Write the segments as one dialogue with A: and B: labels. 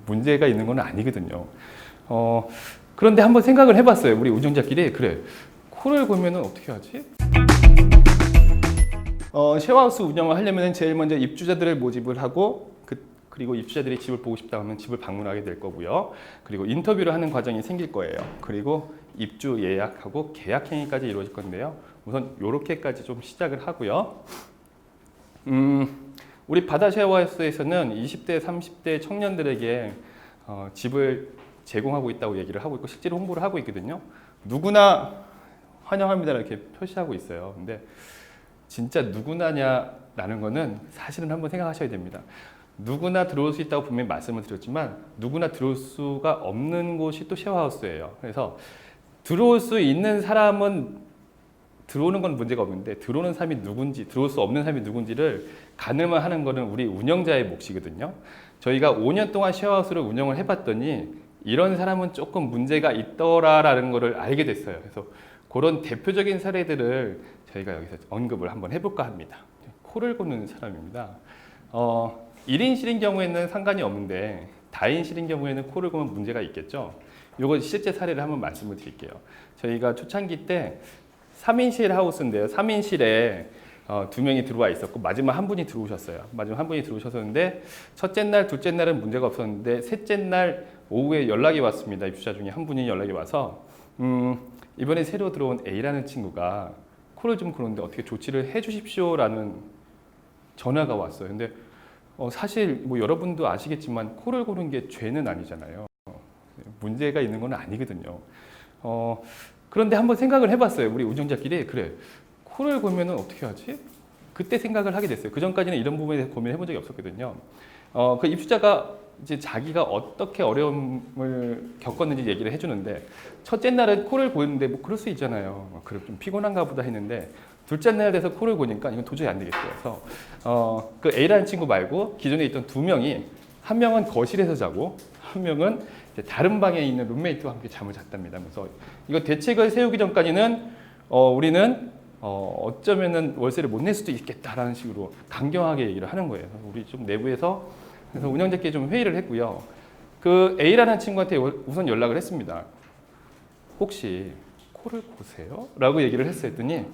A: 문제가 있는 건 아니거든요. 그런데 한번 생각을 해봤어요. 우리 운영자끼리. 그래, 코를 골면은 어떻게 하지? 쉐어하우스 운영을 하려면 제일 먼저 입주자들을 모집을 하고 그리고 입주자들이 집을 보고 싶다 하면 집을 방문하게 될 거고요. 그리고 인터뷰를 하는 과정이 생길 거예요. 그리고 입주 예약하고 계약 행위까지 이루어질 건데요. 우선 이렇게까지 좀 시작을 하고요. 우리 바다 쉐어하우스에서는 20대, 30대 청년들에게 집을 제공하고 있다고 얘기를 하고 있고 실제로 홍보를 하고 있거든요. 누구나 환영합니다 이렇게 표시하고 있어요. 근데 진짜 누구나냐라는 거는 사실은 한번 생각하셔야 됩니다. 누구나 들어올 수 있다고 분명히 말씀을 드렸지만 누구나 들어올 수가 없는 곳이 또 쉐어하우스예요. 그래서 들어올 수 있는 사람은 들어오는 건 문제가 없는데 들어오는 사람이 누군지, 들어올 수 없는 사람이 누군지를 가늠을 하는 거는 우리 운영자의 몫이거든요. 저희가 5년 동안 쉐어하우스를 운영을 해봤더니 이런 사람은 조금 문제가 있더라라는 거를 알게 됐어요. 그래서 그런 대표적인 사례들을 저희가 여기서 언급을 한번 해볼까 합니다. 코를 고는 사람입니다. 1인실인 경우에는 상관이 없는데 다인실인 경우에는 코를 고면 문제가 있겠죠. 이거 실제 사례를 한번 말씀을 드릴게요. 저희가 초창기 때 3인실 하우스인데요. 3인실에 2명이 들어와 있었고 마지막 한 분이 들어오셨어요. 마지막 한 분이 들어오셨었는데 첫째 날, 둘째 날은 문제가 없었는데 셋째 날 오후에 연락이 왔습니다. 입주자 중에 한 분이 연락이 와서 이번에 새로 들어온 A라는 친구가 코를 좀 고는데 어떻게 조치를 해 주십시오라는 전화가 왔어요. 근데 사실 뭐 여러분도 아시겠지만 코를 고는 게 죄는 아니잖아요. 문제가 있는 건 아니거든요. 그런데 한번 생각을 해봤어요. 우리 운영자끼리. 그래, 코를 골면은 어떻게 하지? 그때 생각을 하게 됐어요. 그 전까지는 이런 부분에 대해서 고민을 해본 적이 없었거든요. 그 입주자가 이제 자기가 어떻게 어려움을 겪었는지 얘기를 해주는데 첫째 날은 코를 고는데 뭐 그럴 수 있잖아요. 그래 좀 피곤한가 보다 했는데 둘째 날 돼서 코를 고니까 이건 도저히 안 되겠어요. 그래서 그 A라는 친구 말고 기존에 있던 2명이 한 명은 거실에서 자고 한 명은 이제 다른 방에 있는 룸메이트와 함께 잠을 잤답니다. 그래서 이거 대책을 세우기 전까지는 우리는 어쩌면은 월세를 못 낼 수도 있겠다라는 식으로 강경하게 얘기를 하는 거예요. 우리 좀 내부에서 그래서 운영자끼리 좀 회의를 했고요. 그 A라는 친구한테 우선 연락을 했습니다. 혹시 코를 고세요? 라고 얘기를 했더니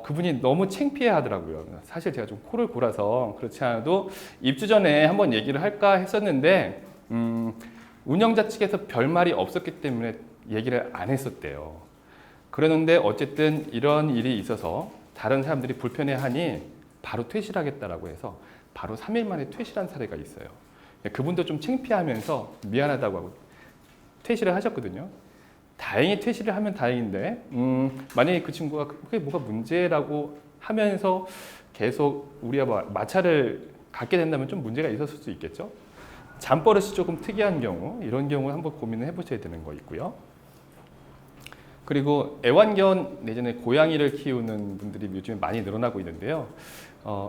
A: 그분이 너무 창피해 하더라고요. 사실 제가 좀 코를 골아서 그렇지 않아도 입주 전에 한번 얘기를 할까 했었는데 운영자 측에서 별말이 없었기 때문에 얘기를 안 했었대요. 그러는데 어쨌든 이런 일이 있어서 다른 사람들이 불편해하니 바로 퇴실을 하겠다라고 해서 바로 3일 만에 퇴실한 사례가 있어요. 그분도 좀 창피하면서 미안하다고 하고 퇴실을 하셨거든요. 다행히 퇴실을 하면 다행인데 만약에 그 친구가 그게 뭐가 문제라고 하면서 계속 우리와 마찰을 갖게 된다면 좀 문제가 있었을 수 있겠죠. 잠버릇이 조금 특이한 경우 이런 경우 한번 고민을 해보셔야 되는 거 있고요. 그리고 애완견 내지는 고양이를 키우는 분들이 요즘에 많이 늘어나고 있는데요.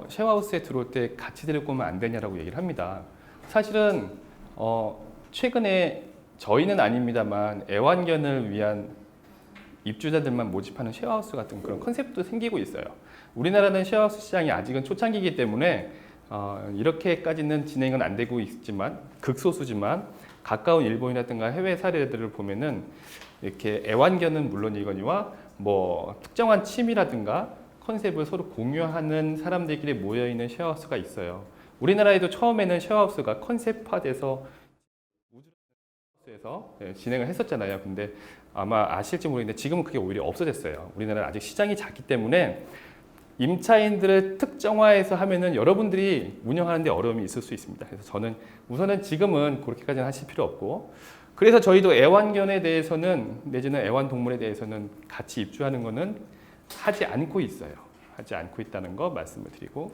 A: 쉐어하우스에 들어올 때 같이 데리고 오면 안 되냐라고 얘기를 합니다. 사실은 최근에 저희는 아닙니다만 애완견을 위한 입주자들만 모집하는 쉐어하우스 같은 그런 컨셉도 생기고 있어요. 우리나라는 쉐어하우스 시장이 아직은 초창기이기 때문에 이렇게까지는 진행은 안 되고 있지만 극소수지만 가까운 일본이라든가 해외 사례들을 보면은 이렇게 애완견은 물론이거니와 뭐 특정한 취미라든가 컨셉을 서로 공유하는 사람들끼리 모여있는 쉐어하우스가 있어요. 우리나라에도 처음에는 쉐어하우스가 컨셉화돼서 우주에서 진행을 했었잖아요. 근데 아마 아실지 모르겠는데 지금은 그게 오히려 없어졌어요. 우리나라는 아직 시장이 작기 때문에 임차인들을 특정화해서 하면은 여러분들이 운영하는 데 어려움이 있을 수 있습니다. 그래서 저는 우선은 지금은 그렇게까지는 하실 필요 없고 그래서 저희도 애완견에 대해서는 내지는 애완동물에 대해서는 같이 입주하는 거는 하지 않고 있어요. 하지 않고 있다는 거 말씀을 드리고